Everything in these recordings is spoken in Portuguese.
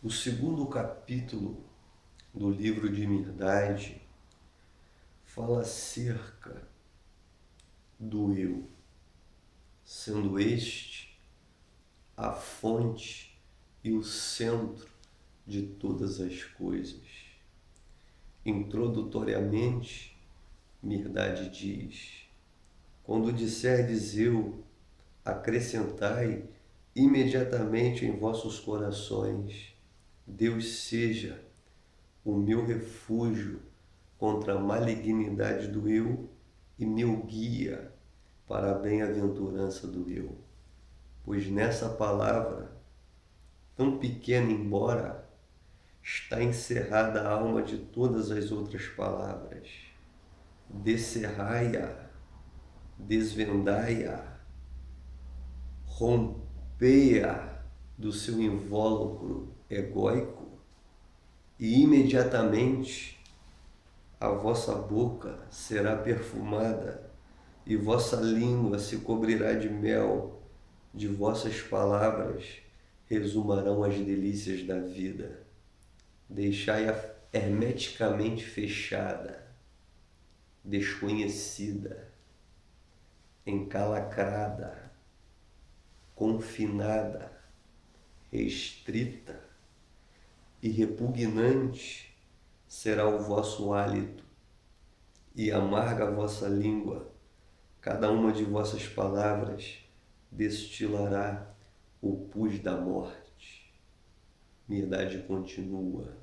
O segundo capítulo do livro de Mirdade fala acerca do eu, sendo este a fonte e o centro de todas as coisas. Introdutoriamente, Mirdade diz: quando disserdes eu, acrescentai imediatamente em vossos corações: Deus seja o meu refúgio contra a malignidade do eu e meu guia para a bem-aventurança do eu. Pois nessa palavra, tão pequena embora, está encerrada a alma de todas as outras palavras. Descerrai-a, desvendai-a, rompei-a do seu invólucro egóico e imediatamente a vossa boca será perfumada e vossa língua se cobrirá de mel, de vossas palavras resumarão as delícias da vida. Deixai-a hermeticamente fechada, desconhecida, encalacrada, confinada, restrita e repugnante será o vosso hálito e amarga a vossa língua. Cada uma de vossas palavras destilará o pus da morte. Mirdade continua.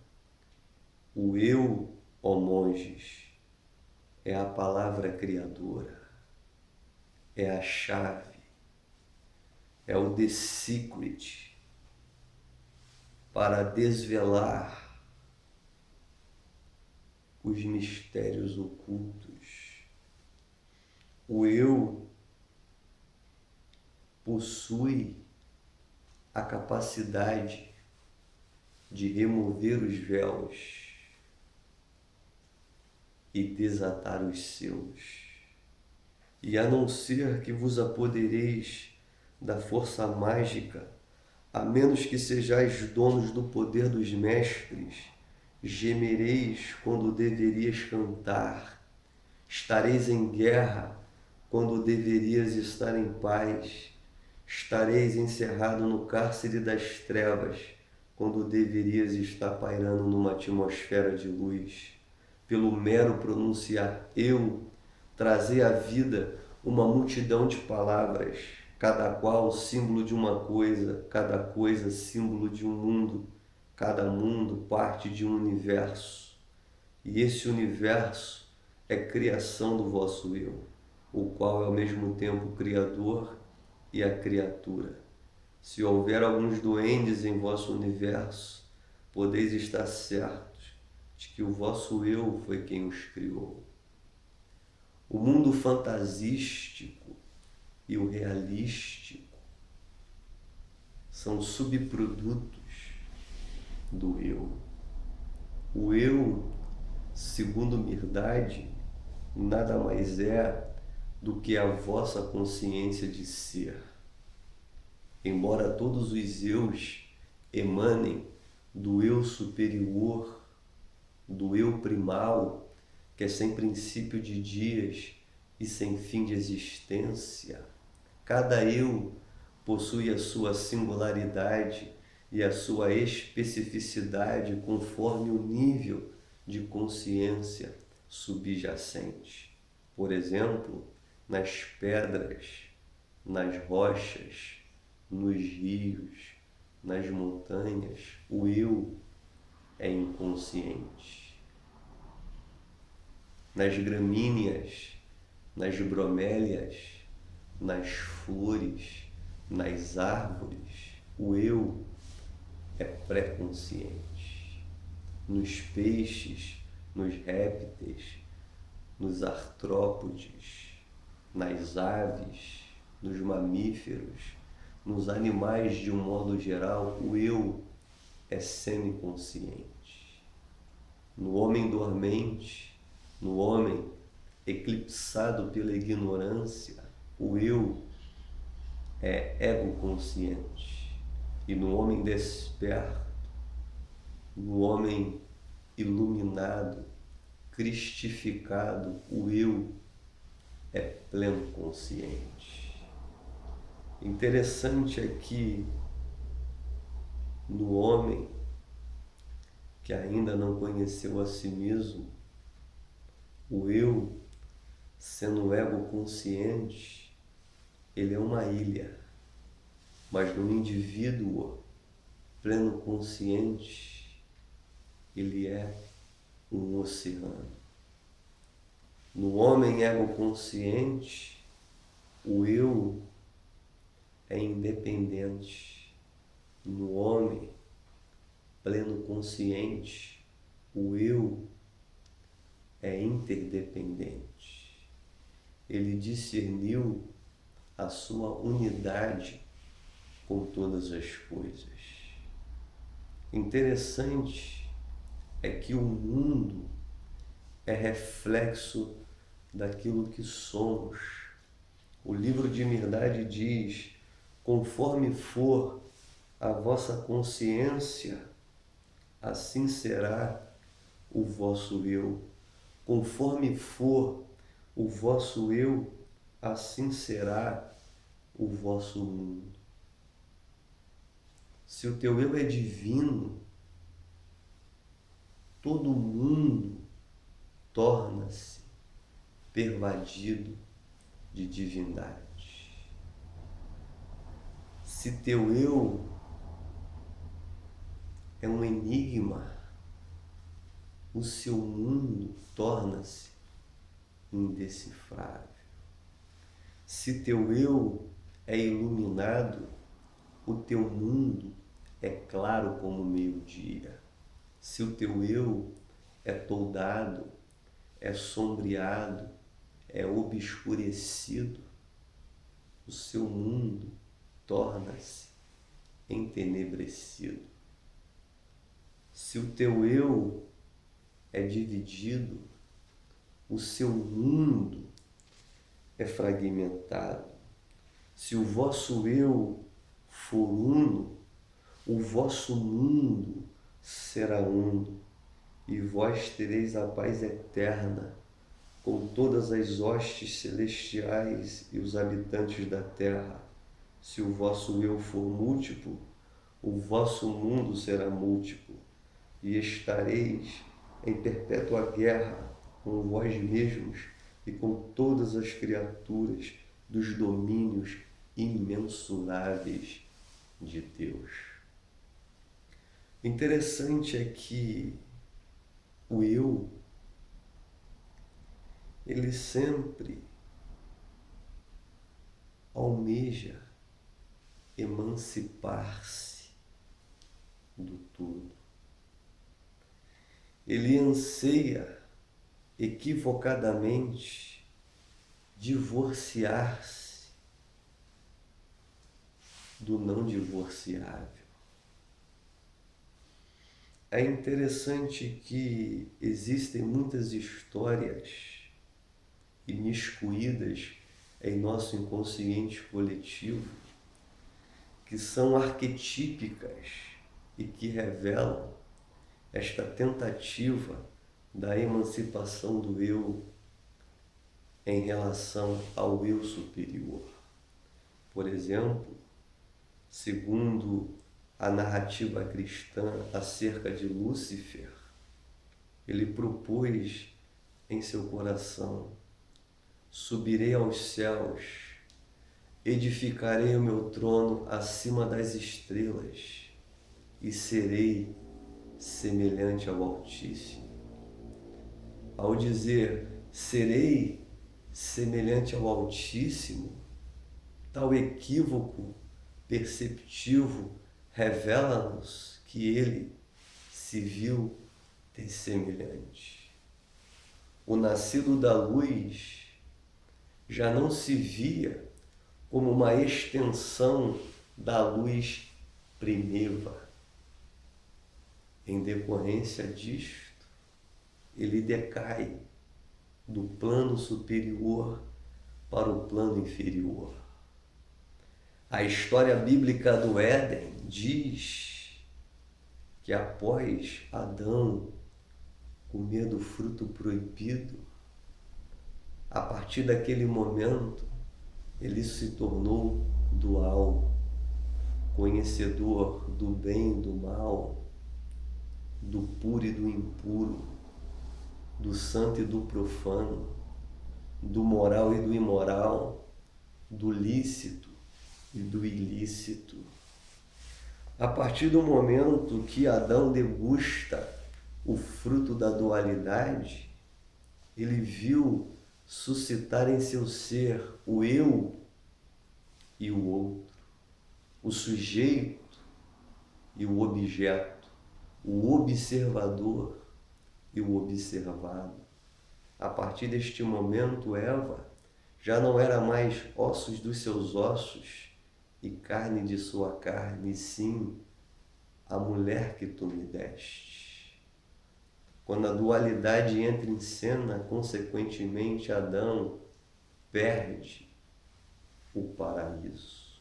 O eu, ó monges, é a palavra criadora, é a chave, é o The Secret para desvelar os mistérios ocultos. O eu possui a capacidade de remover os véus e desatar os seus. E a não ser que vos apodereis da força mágica, a menos que sejais donos do poder dos mestres, gemereis quando deverias cantar, estareis em guerra quando deverias estar em paz, estareis encerrado no cárcere das trevas quando deverias estar pairando numa atmosfera de luz. Pelo mero pronunciar eu, trazer à vida uma multidão de palavras, cada qual símbolo de uma coisa, cada coisa símbolo de um mundo, cada mundo parte de um universo. E esse universo é criação do vosso eu, o qual é ao mesmo tempo o Criador e a criatura. Se houver alguns duendes em vosso universo, podeis estar certos de que o vosso eu foi quem os criou. O mundo fantasístico e o realístico são subprodutos do eu. O eu, segundo Mirdade, nada mais é do que a vossa consciência de ser. Embora todos os eus emanem do eu superior, do eu primal, que é sem princípio de dias e sem fim de existência, cada eu possui a sua singularidade e a sua especificidade conforme o nível de consciência subjacente. Por exemplo, nas pedras, nas rochas, nos rios, nas montanhas, o eu é inconsciente. Nas gramíneas, nas bromélias, nas flores, nas árvores, o eu é pré-consciente. Nos peixes, nos répteis, nos artrópodes, nas aves, nos mamíferos, nos animais de um modo geral, o eu é semiconsciente. No homem dormente, no homem eclipsado pela ignorância, o eu é ego-consciente. E no homem desperto, no homem iluminado, cristificado, o eu é pleno consciente. Interessante é que no homem que ainda não conheceu a si mesmo, o eu, sendo ego consciente, ele é uma ilha, mas no indivíduo pleno consciente, ele é um oceano. No homem ego consciente, o eu é independente. No homem pleno consciente, o eu é interdependente. Ele discerniu a sua unidade com todas as coisas. Interessante é que o mundo é reflexo daquilo que somos. O livro de Mirdade diz: conforme for a vossa consciência, assim será o vosso eu. Conforme for o vosso eu, assim será o vosso mundo. Se o teu eu é divino, todo mundo torna-se pervadido de divindade. Se teu eu é um enigma, o seu mundo torna-se indecifrável. Se teu eu é iluminado, o teu mundo é claro como o meio-dia. Se o teu eu é toldado, é sombreado, é obscurecido, o seu mundo torna-se entenebrecido. Se o teu eu é dividido, o seu mundo é fragmentado. Se o vosso eu for uno, o vosso mundo será uno, e vós tereis a paz eterna com todas as hostes celestiais e os habitantes da terra. Se o vosso eu for múltiplo, o vosso mundo será múltiplo, e estareis em perpétua guerra com vós mesmos e com todas as criaturas dos domínios imensuráveis de Deus. Interessante é que o eu, ele sempre almeja emancipar-se do todo. Ele anseia equivocadamente divorciar-se do não divorciável. É interessante que existem muitas histórias imiscuídas em nosso inconsciente coletivo que são arquetípicas e que revelam esta tentativa da emancipação do eu em relação ao eu superior. Por exemplo, segundo a narrativa cristã acerca de Lúcifer, ele propôs em seu coração: subirei aos céus, edificarei o meu trono acima das estrelas e serei semelhante ao Altíssimo. Ao dizer serei semelhante ao Altíssimo, tal equívoco perceptivo revela-nos que ele se viu dessemelhante. O nascido da luz já não se via como uma extensão da luz primeira. Em decorrência disto, ele decai do plano superior para o plano inferior. A história bíblica do Éden diz que após Adão comer do fruto proibido, a partir daquele momento, ele se tornou dual, conhecedor do bem e do mal, do puro e do impuro, do santo e do profano, do moral e do imoral, do lícito e do ilícito. A partir do momento que Adão degusta o fruto da dualidade, ele viu suscitar em seu ser o eu e o outro, o sujeito e o objeto, o observador e o observado. A partir deste momento, Eva já não era mais ossos dos seus ossos e carne de sua carne, e sim a mulher que tu me deste. Quando a dualidade entra em cena, consequentemente, Adão perde o paraíso.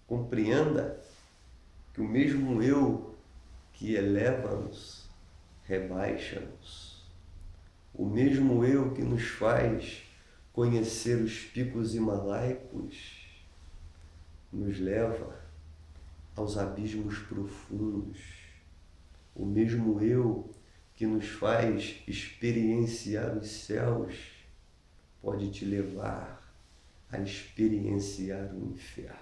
Compreenda que o mesmo eu que eleva-nos, rebaixa-nos. O mesmo eu que nos faz conhecer os picos himalaicos, nos leva aos abismos profundos. O mesmo eu que nos faz experienciar os céus pode te levar a experienciar o inferno.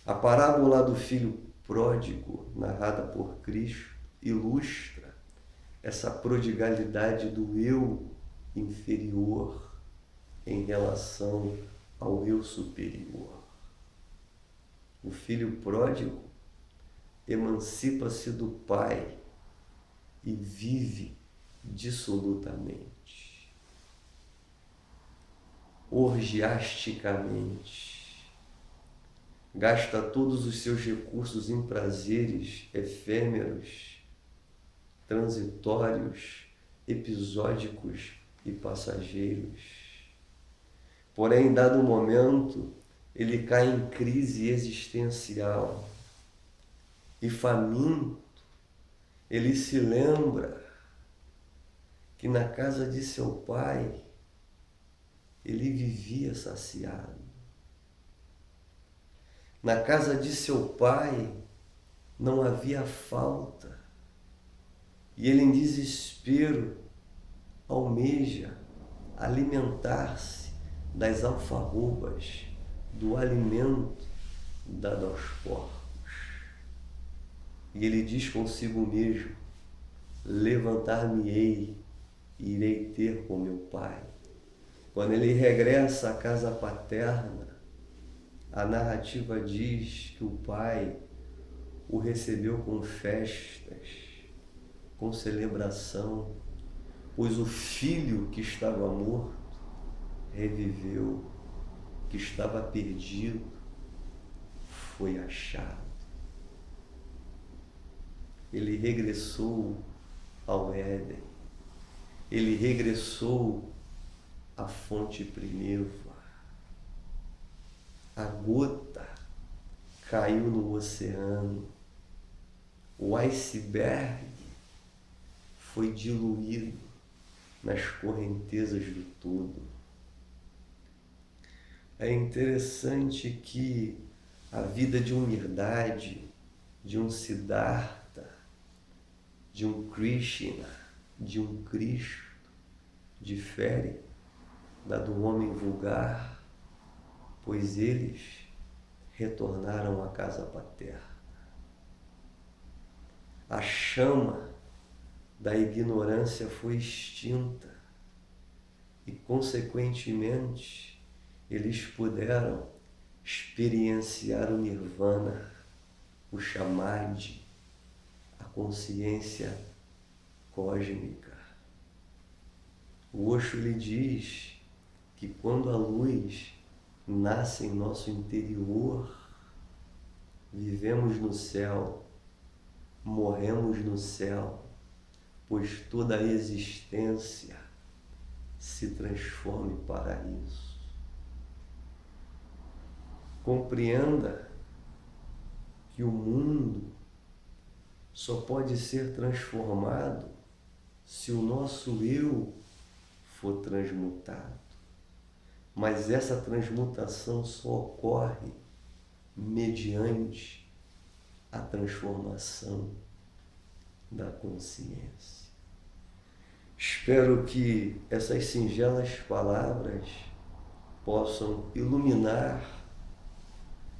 A parábola do filho pródigo, narrada por Cristo, ilustra essa prodigalidade do eu inferior em relação ao eu superior. O filho pródigo emancipa-se do pai e vive dissolutamente, orgiasticamente, gasta todos os seus recursos em prazeres efêmeros, transitórios, episódicos e passageiros. Porém, em dado momento, ele cai em crise existencial e, faminto, ele se lembra que na casa de seu pai ele vivia saciado. Na casa de seu pai não havia falta. E ele, em desespero, almeja alimentar-se das alfarrobas, do alimento dado aos porcos. E ele diz consigo mesmo: levantar-me-ei e irei ter com meu pai. Quando ele regressa à casa paterna, a narrativa diz que o pai o recebeu com festas, com celebração, pois o filho que estava morto reviveu, que estava perdido foi achado. Ele regressou ao Éden, ele regressou à fonte primeva. A gota caiu no oceano, o iceberg foi diluído nas correntezas do todo. É interessante que a vida de humildade, de um Siddhartha, de um Krishna, de um Cristo, difere da do homem vulgar, pois eles retornaram à casa paterna. A chama da ignorância foi extinta e, consequentemente, eles puderam experienciar o nirvana, o samadhi, a consciência cósmica. O Osho lhe diz que quando a luz nasce em nosso interior, vivemos no céu, morremos no céu, pois toda a existência se transforma em paraíso. Compreenda que o mundo só pode ser transformado se o nosso eu for transmutado. Mas essa transmutação só ocorre mediante a transformação da consciência. Espero que essas singelas palavras possam iluminar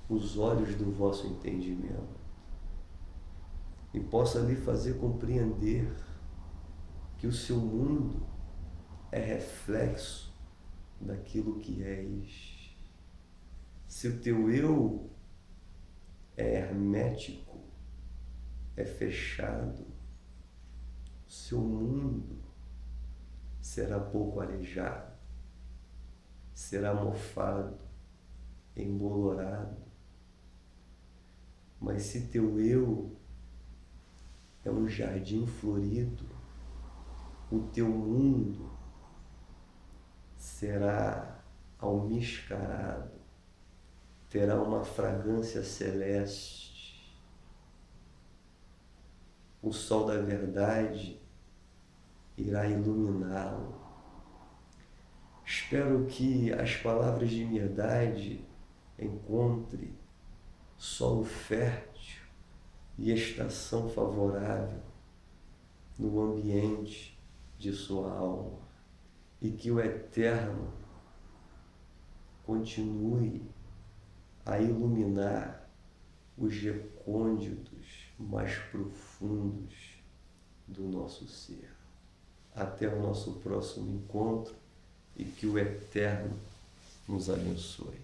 os olhos do vosso entendimento e possa lhe fazer compreender que o seu mundo é reflexo daquilo que és. Se o teu eu é hermético, é fechado, o seu mundo será pouco arejado, será mofado, embolorado. Mas se teu eu é um jardim florido, o teu mundo será almiscarado, terá uma fragrância celeste. O sol da verdade irá iluminá-lo. Espero que as palavras de verdade encontrem solo fértil e estação favorável no ambiente de sua alma e que o Eterno continue a iluminar os recônditos mais profundos do nosso ser. Até o nosso próximo encontro e que o Eterno nos abençoe.